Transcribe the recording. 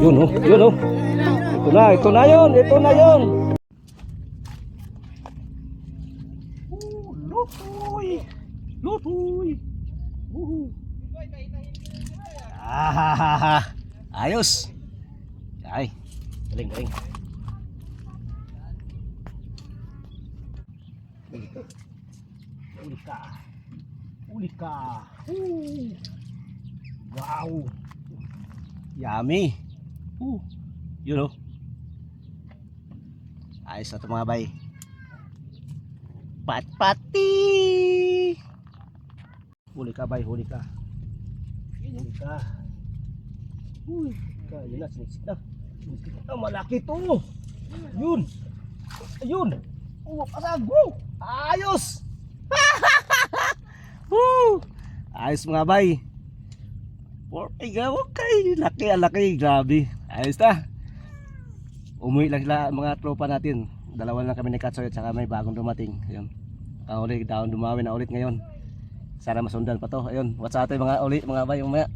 Yun oh, yun oh. Ito na yun, ito na yun. Lutoy. Lutoy. Ah, ayos. Ay, galing, galing. Uli ka. Uli ka. Wow. Yummy. You know. Ayos na ito mga bay. Pat-pati. Huli ka bay, huli ka. Huli ka. Yun na, sinisik na. Malaki to. Yun. Ayun. Pasago. Ayos. Ayos mga bay. Ay gawag kay laki, grabe. Ayos na. Umuwi lang sila mga tropa natin. Dalawa lang kami ni Katsoy at saka may bagong dumating. Ayun. Nakahuli, daon dumawi na ulit ngayon. Sana masundan pa to. Ayun, what's up mga uli mga bay, umaya.